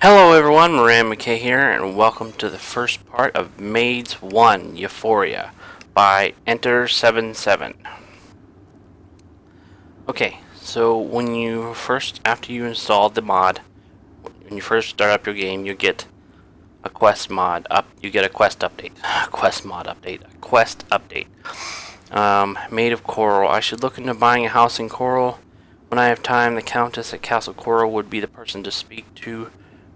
Hello everyone, Moran McKay here, and welcome to the first part of Maids 1, Euphoria, by Enter77. Okay, so after you install the mod, when you first start up your game, you get a quest update. Quest update. Made of coral. I should look into buying a house in coral. When I have time, the Countess at Castle Coral would be the person to speak to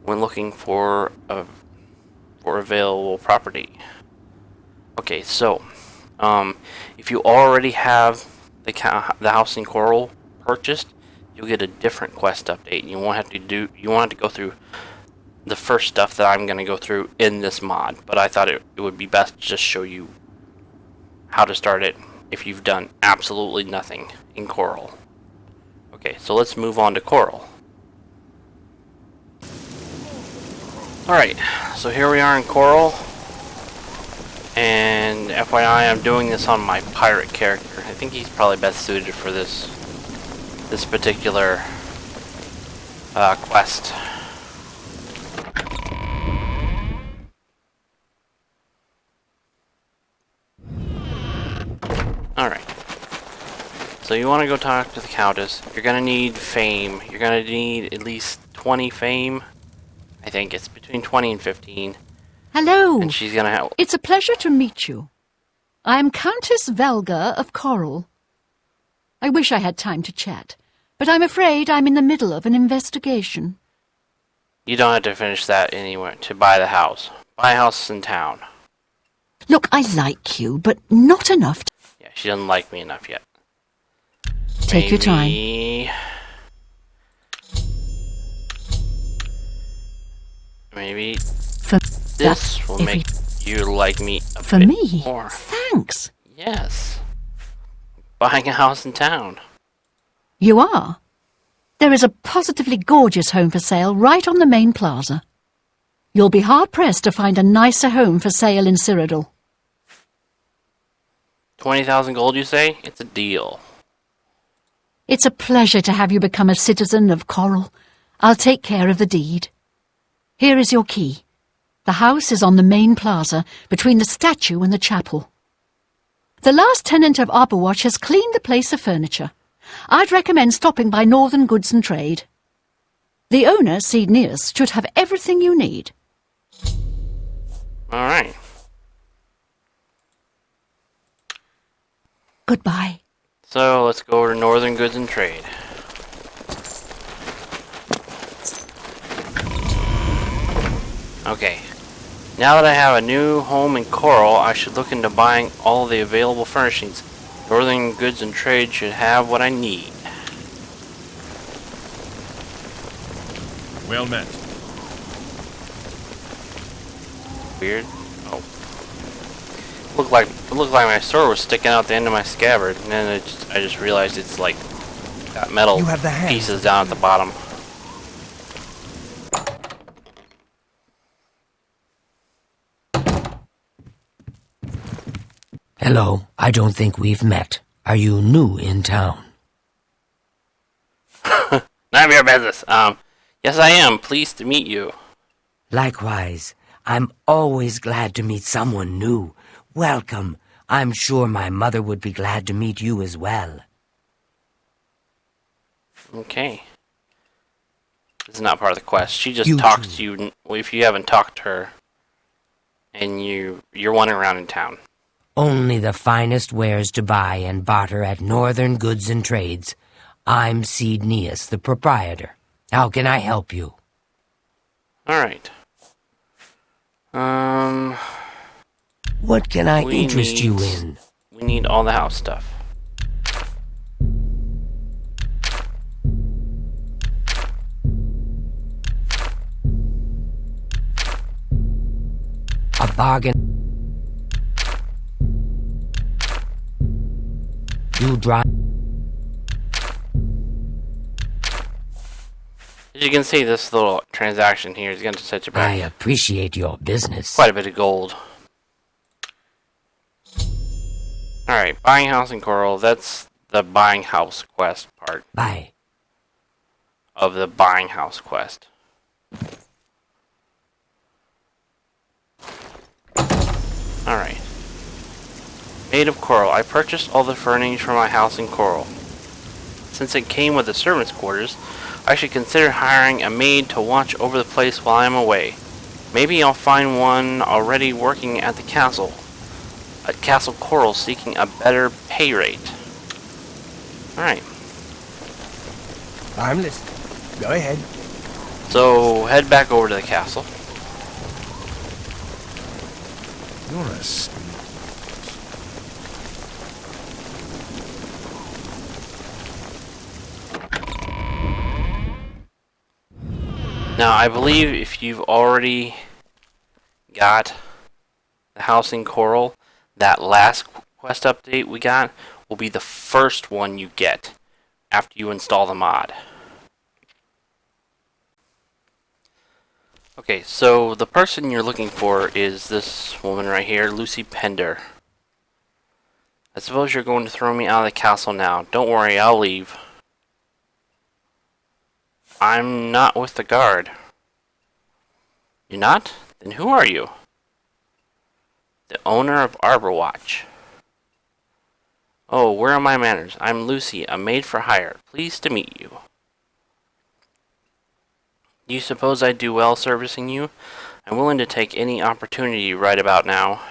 when looking for available property. Okay, so if you already have the house in Coral purchased, you'll get a different quest update. You won't have to go through the first stuff that I'm going to go through in this mod, but I thought it would be best to just show you how to start it if you've done absolutely nothing in Coral. Okay, so let's move on to Coral. Alright, so here we are in Coral, and FYI, I'm doing this on my pirate character. I think he's probably best suited for this particular quest. Alright, so you want to go talk to the Countess. You're going to need fame. You're going to need at least 20 fame. I think it's between 20 and 15. Hello. And she's gonna have... It's a pleasure to meet you. I am Countess Velga of Coral. I wish I had time to chat, but I'm afraid I'm in the middle of an investigation. You don't have to finish that anywhere to buy the house. Buy a house in town. Look, I like you, but not enough. Yeah, she doesn't like me enough yet. Take your time. Maybe For this will make you like me a for bit me? more. Thanks. Yes. Buying a house in town. You are? There is a positively gorgeous home for sale right on the main plaza. You'll be hard-pressed to find a nicer home for sale in Cyrodiil. 20,000 gold, you say? It's a deal. It's a pleasure to have you become a citizen of Coral. I'll take care of the deed. Here is your key. The house is on the main plaza, between the statue and the chapel. The last tenant of Arborwatch has cleaned the place of furniture. I'd recommend stopping by Northern Goods and Trade. The owner, Cydneus, should have everything you need. Alright. Goodbye. So, let's go over to Northern Goods and Trade. Okay. Now that I have a new home in Coral, I should look into buying all the available furnishings. Northern Goods and Trade should have what I need. Well met. Weird. Oh. It looked like my sword was sticking out the end of my scabbard, and then I just realized it's like got metal pieces down at the bottom. Hello, I don't think we've met. Are you new in town? None of your business. Yes I am. Pleased to meet you. Likewise. I'm always glad to meet someone new. Welcome. I'm sure my mother would be glad to meet you as well. Okay. This is not part of the quest. She just talks to you if you haven't talked to her, and you're wandering around in town. Only the finest wares to buy and barter at Northern Goods and Trades. I'm Cydneus, the proprietor. How can I help you? Alright. What can I interest you in? We need all the house stuff. A bargain. You drive. As you can see, this little transaction here is going to set you back. I appreciate your business. Quite a bit of gold. Alright, buying house in Coral. That's the buying house quest part Bye. of the buying house quest. Maid of Coral, I purchased all the furnishings for my house in Coral. Since it came with the servants' quarters, I should consider hiring a maid to watch over the place while I am away. Maybe I'll find one already working at the castle. At Castle Coral, seeking a better pay rate. Alright. I'm listening. Go ahead. So, head back over to the castle. You're a sweet. Now, I believe if you've already got the house in Coral, that last quest update we got will be the first one you get after you install the mod. Okay, so the person you're looking for is this woman right here, Lucy Pender. I suppose you're going to throw me out of the castle now. Don't worry, I'll leave. I'm not with the guard. You're not? Then who are you? The owner of Arborwatch. Oh, where are my manners? I'm Lucy, a maid for hire. Pleased to meet you. Do you suppose I'd do well servicing you? I'm willing to take any opportunity right about now.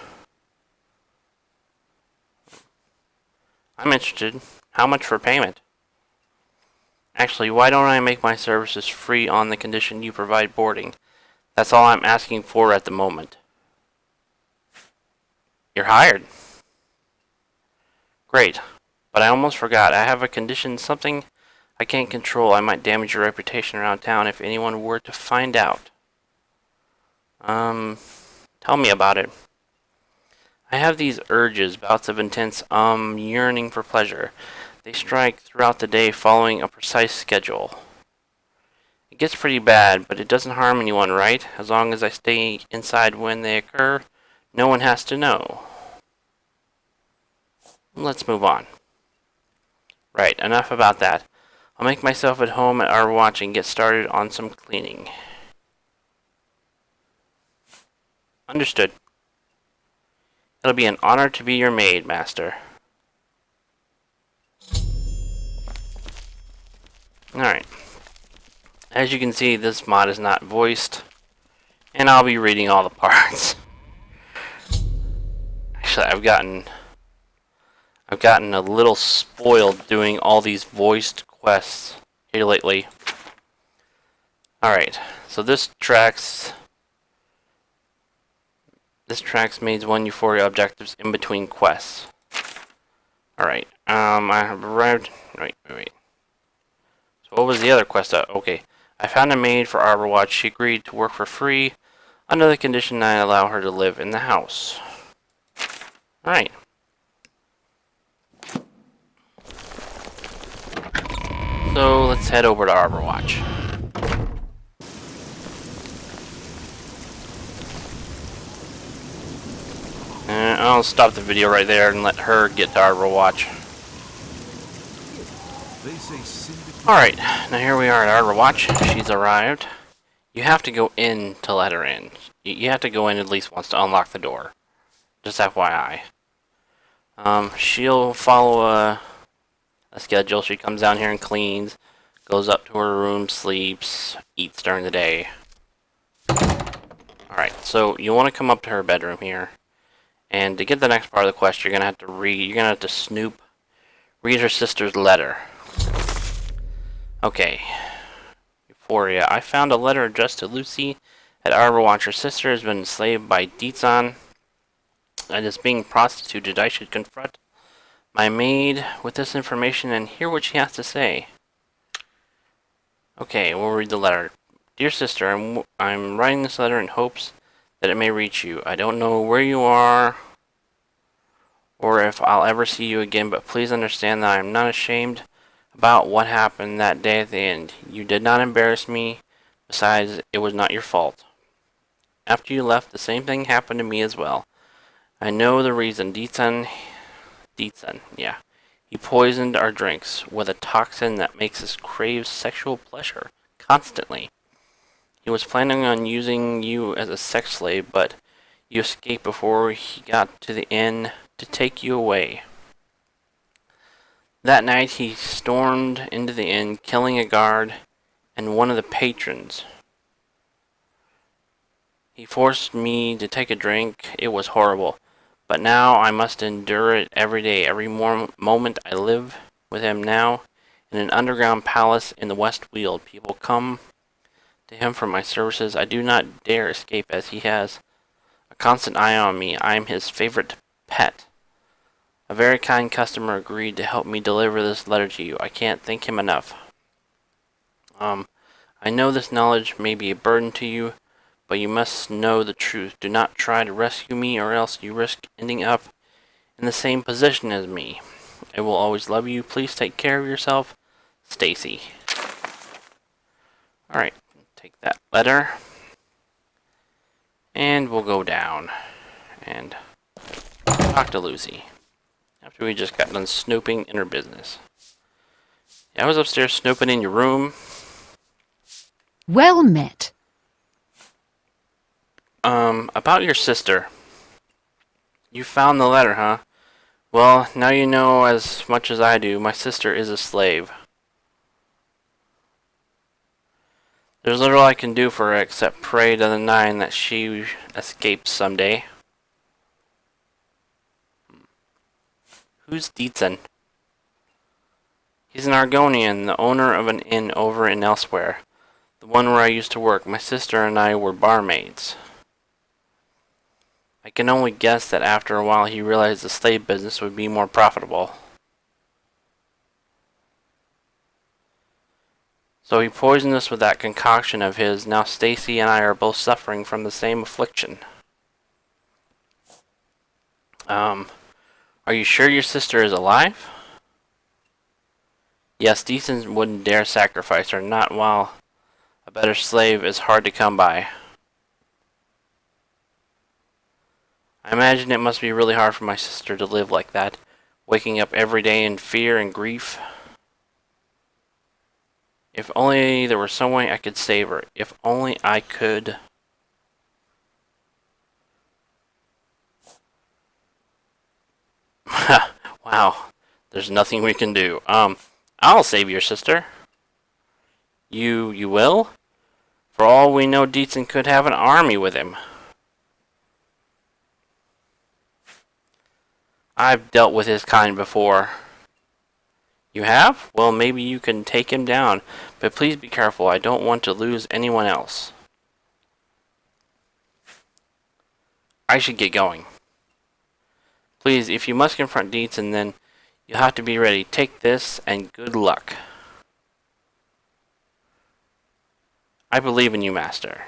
I'm interested. How much for payment? Actually, why don't I make my services free on the condition you provide boarding? That's all I'm asking for at the moment. You're hired. Great. But I almost forgot. I have a condition, something I can't control. I might damage your reputation around town if anyone were to find out. Tell me about it. I have these urges, bouts of intense, yearning for pleasure. They strike throughout the day following a precise schedule. It gets pretty bad, but it doesn't harm anyone, right? As long as I stay inside when they occur, no one has to know. Let's move on. Right, enough about that. I'll make myself at home at our watch and get started on some cleaning. Understood. It'll be an honor to be your maid, master. Alright. As you can see, this mod is not voiced, and I'll be reading all the parts. Actually, I've gotten a little spoiled doing all these voiced quests here lately. Alright, so this tracks Maids 1 Euphoria objectives in between quests. Alright, I have arrived. Wait. So what was the other quest? Okay. I found a maid for Arborwatch. She agreed to work for free under the condition that I allow her to live in the house. Alright. So let's head over to Arborwatch. I'll stop the video right there and let her get to Arborwatch. Alright, now here we are at Arborwatch. She's arrived. You have to go in to let her in. You have to go in at least once to unlock the door. Just FYI. She'll follow a schedule. She comes down here and cleans, goes up to her room, sleeps, eats during the day. Alright, so you want to come up to her bedroom here. And to get the next part of the quest, you're gonna have to read her sister's letter. Okay. Euphoria. I found a letter addressed to Lucy at Arborwatch. Her sister has been enslaved by Deetsan and is being prostituted. I should confront my maid with this information and hear what she has to say. Okay, we'll read the letter. Dear sister, I'm writing this letter in hopes that it may reach you. I don't know where you are or if I'll ever see you again, but please understand that I am not ashamed about what happened that day at the end. You did not embarrass me. Besides, it was not your fault. After you left, the same thing happened to me as well. I know the reason. Deetsan, yeah. He poisoned our drinks with a toxin that makes us crave sexual pleasure constantly. He was planning on using you as a sex slave, but you escaped before he got to the inn to take you away. That night he stormed into the inn, killing a guard and one of the patrons. He forced me to take a drink. It was horrible. But now I must endure it every day, every moment I live with him now. In an underground palace in the West Weald, people come to him for my services. I do not dare escape as he has a constant eye on me. I am his favorite pet. A very kind customer agreed to help me deliver this letter to you. I can't thank him enough. I know this knowledge may be a burden to you, but you must know the truth. Do not try to rescue me, or else you risk ending up in the same position as me. I will always love you. Please take care of yourself, Stacy. Alright, take that letter. And we'll go down and talk to Lucy. After we just got done snooping in her business. Yeah, I was upstairs snooping in your room. Well met. About your sister. You found the letter, huh? Well, now you know as much as I do. My sister is a slave. There's little I can do for her except pray to the Nine that she escapes someday. Who's Dietzen? He's an Argonian, the owner of an inn over in Elsewhere. The one where I used to work. My sister and I were barmaids. I can only guess that after a while he realized the slave business would be more profitable. So he poisoned us with that concoction of his. Now Stacy and I are both suffering from the same affliction. Are you sure your sister is alive? Yes, Deason wouldn't dare sacrifice her, not while a better slave is hard to come by. I imagine it must be really hard for my sister to live like that, waking up every day in fear and grief. If only there were some way I could save her. If only I could. Wow, there's nothing we can do. I'll save your sister. You will? For all we know, Dietzen could have an army with him. I've dealt with his kind before. You have? Well, maybe you can take him down, but please be careful. I don't want to lose anyone else. I should get going. Please, if you must confront Dietzen, then you'll have to be ready. Take this, and good luck. I believe in you, Master.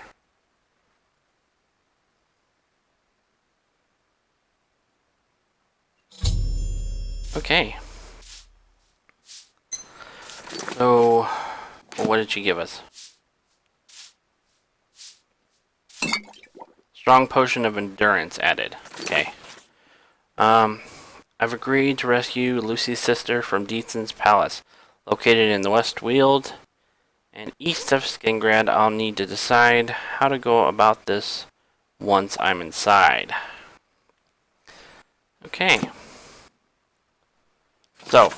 Okay. So, well, what did she give us? Strong potion of endurance added. Okay. I've agreed to rescue Lucy's sister from Dietzen's palace, located in the West Weald and east of Skingrad. I'll need to decide how to go about this once I'm inside. Okay. So,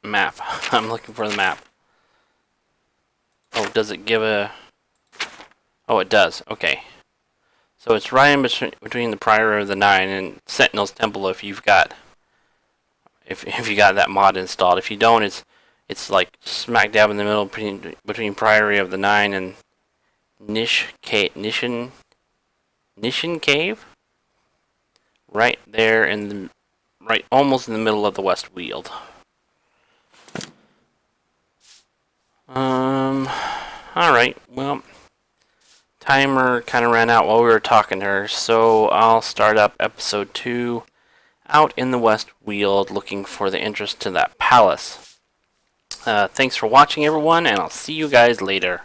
map. I'm looking for the map. Oh, does it give a... Oh, it does. Okay. So it's right in between the Priory of the Nine and Sentinel's Temple if you've got... If you got that mod installed. If you don't, it's like smack dab in the middle between Priory of the Nine and Nishin Cave? Right there in the... Right almost in the middle of the West Weald. Alright, well, timer kind of ran out while we were talking to her, so I'll start up episode 2 out in the West Weald looking for the entrance to that palace. Thanks for watching, everyone, and I'll see you guys later.